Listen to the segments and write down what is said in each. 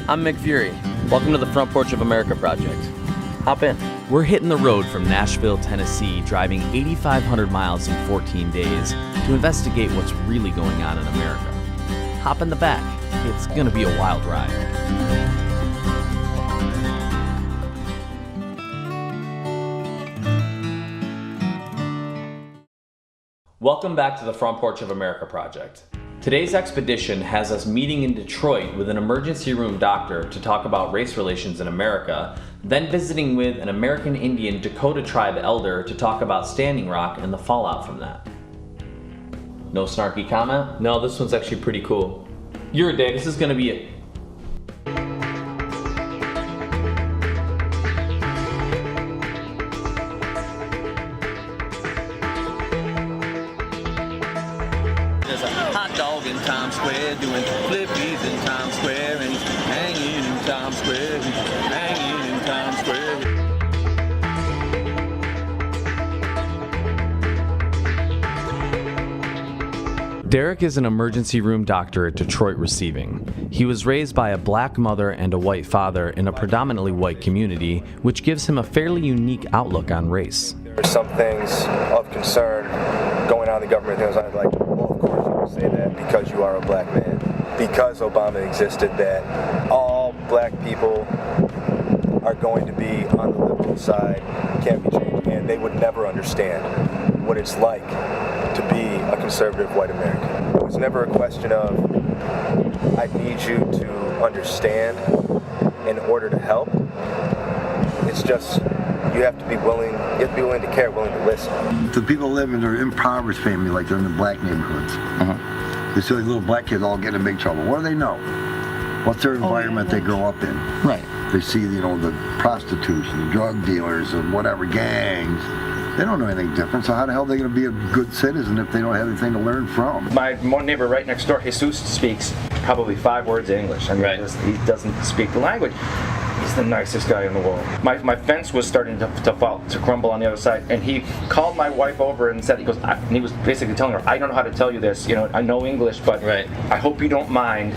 I'm Mick Fury. Welcome to the Front Porch of America project. Hop in. We're hitting the road from Nashville, Tennessee, driving 8,500 miles in 14 days to investigate what's really going on in America. Hop in the back. It's gonna be a wild ride. Welcome back to the Front Porch of America project. Today's expedition has us meeting in Detroit with an emergency room doctor to talk about race relations in America, then visiting with an American Indian Dakota tribe elder to talk about Standing Rock and the fallout from that. No snarky comment? No, this one's actually pretty cool. You're a dick. This is gonna be it. There's a hot dog in Times Square doing flippies in Times Square, and he's hanging in Times Square, he's hanging in Times Square. Derek is an emergency room doctor at Detroit Receiving. He was raised by a black mother and a white father in a predominantly white community, which gives him a fairly unique outlook on race. There's some things of concern going on in the government. Things I'm like, well, of course you can say that because you are a black man. Because Obama existed, that all black people are going to be on the liberal side, can't be changed, and they would never understand what it's like to be a conservative white American. It was never a question of, I need you to understand in order to help. It's just, you have to be willing to care, willing to listen. The people live in their impoverished family, like they're in the black neighborhoods. They see like little black kids all getting in big trouble. What do they know? What's their environment they grow up in? Right. They see, the prostitutes, the drug dealers, and whatever, gangs. They don't know anything different, so how the hell are they going to be a good citizen if they don't have anything to learn from? My neighbor right next door, Jesus, speaks probably 5 words of English. I mean, he doesn't speak the language. He's the nicest guy in the world. My fence was starting to crumble on the other side, and he called my wife over and said, and he was basically telling her, I don't know how to tell you this, I know English, but I hope you don't mind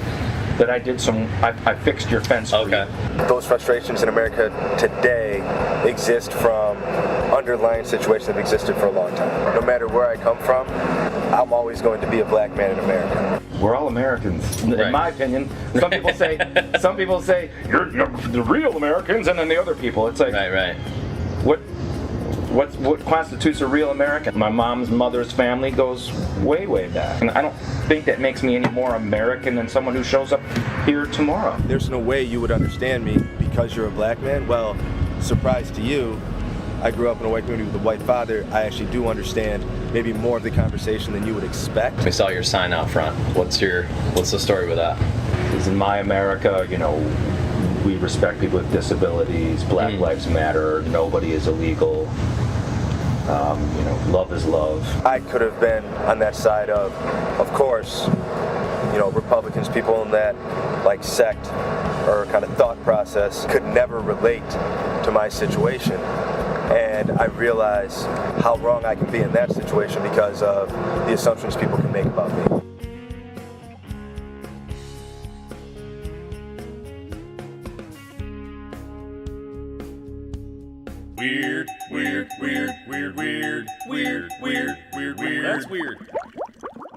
that I fixed your fence for you. Those frustrations in America today exist from underlying situations that have existed for a long time. No matter where I come from, I'm always going to be a black man in America. We're all Americans, in my opinion. Some people say you're the real Americans, and then the other people. It's like, What constitutes a real American? My mom's mother's family goes way, way back. And I don't think that makes me any more American than someone who shows up here tomorrow. There's no way you would understand me because you're a black man. Well, surprise to you, I grew up in a white community with a white father. I actually do understand maybe more of the conversation than you would expect. We saw your sign out front. What's the story with that? Because in my America, we respect people with disabilities, Black Lives Matter, nobody is illegal. Love is love. I could have been on that side of course, Republicans, people in that sect or kind of thought process could never relate to my situation. And I realize how wrong I can be in that situation because of the assumptions people can make about me. Weird. That's weird.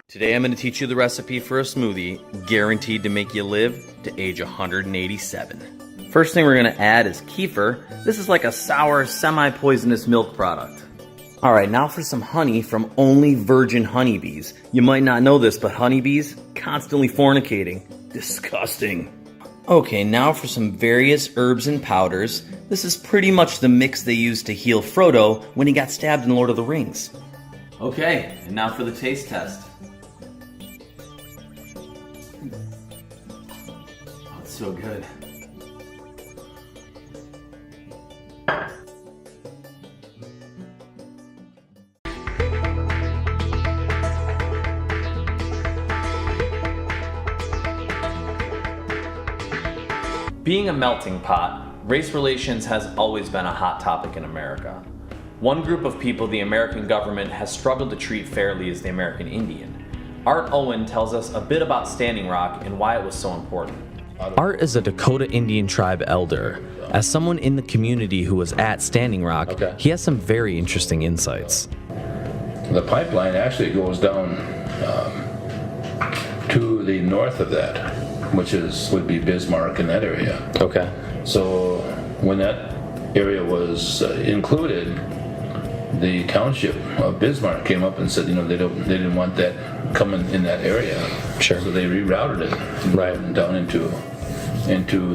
Today I'm going to teach you the recipe for a smoothie guaranteed to make you live to age 187. First thing we're going to add is kefir. This is like a sour, semi-poisonous milk product. Alright, now for some honey from only virgin honeybees. You might not know this, but honeybees constantly fornicating. Disgusting. Okay, now for some various herbs and powders. This is pretty much the mix they used to heal Frodo when he got stabbed in Lord of the Rings. Okay, and now for the taste test. Oh, it's so good. Being a melting pot, race relations has always been a hot topic in America. One group of people the American government has struggled to treat fairly is the American Indian. Art Owen tells us a bit about Standing Rock and why it was so important. Art is a Dakota Indian tribe elder. As someone in the community who was at Standing Rock, he has some very interesting insights. The pipeline actually goes down to the north of that, which would be Bismarck and that area. Okay. So when that area was included, the township of Bismarck came up and said, they didn't want that coming in that area. Sure. So they rerouted it down into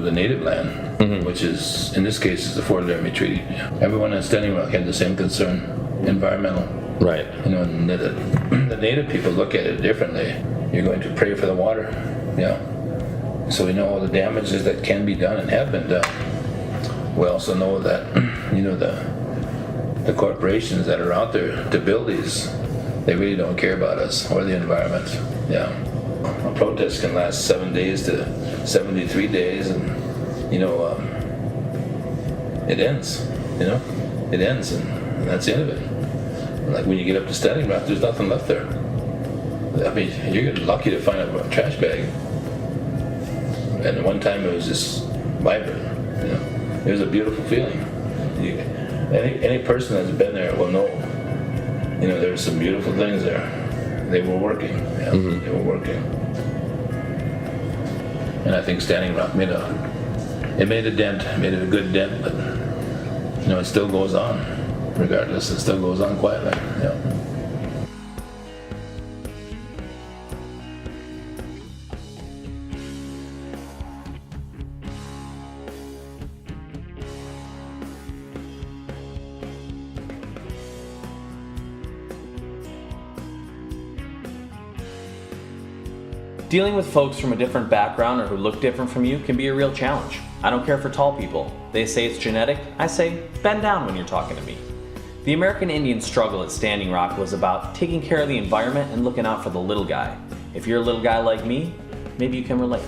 the native land, which is, in this case, is the Fort Laramie Treaty. Everyone at Standing Rock had the same concern, environmental. Right. And the native people look at it differently. You're going to pray for the water. So we know all the damages that can be done and have been done. We also know that, the corporations that are out there to build these, they really don't care about us or the environment. A protest can last 7 days to 73 days, and it ends. It ends, and that's the end of it. Like when you get up to Standing Rock, there's nothing left there. I mean, you're lucky to find a trash bag. And at one time it was just vibrant. It was a beautiful feeling. Any person that's been there will know. There's some beautiful things there. They were working. They were working. And I think Standing Rock made a dent, made a good dent, but it still goes on. Regardless, it still goes on quietly. Dealing with folks from a different background or who look different from you can be a real challenge. I don't care for tall people. They say it's genetic. I say, bend down when you're talking to me. The American Indian struggle at Standing Rock was about taking care of the environment and looking out for the little guy. If you're a little guy like me, maybe you can relate.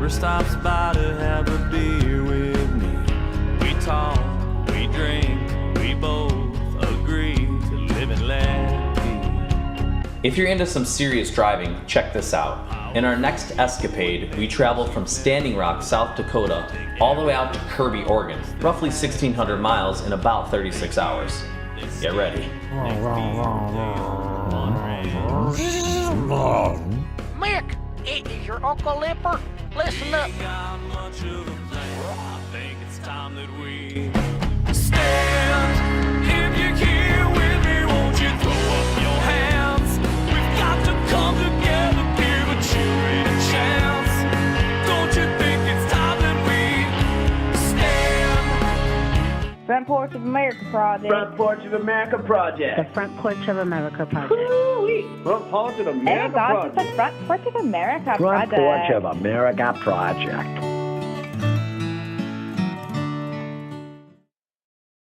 Stops by to have a beer with me. We talk, we drink, we both agree to live and let be. If you're into some serious driving, check this out. In our next escapade, we travel from Standing Rock, South Dakota, all the way out to Kirby, Oregon, roughly 1,600 miles in about 36 hours. Get ready. Mick, it is your Uncle Lipper. Listen up. I think it's time that we stand. If you're here with me, won't you throw up your hands? We've got to come together, give a cheering a chance. Don't you think it's time that we stand? Front Porch of America Project. Front Porch of America Project. The Front Porch of America Project. Woo-wee. Front Porch of America Hey, God, Project. it's the Front Porch of America Front Project. Porch of America Project.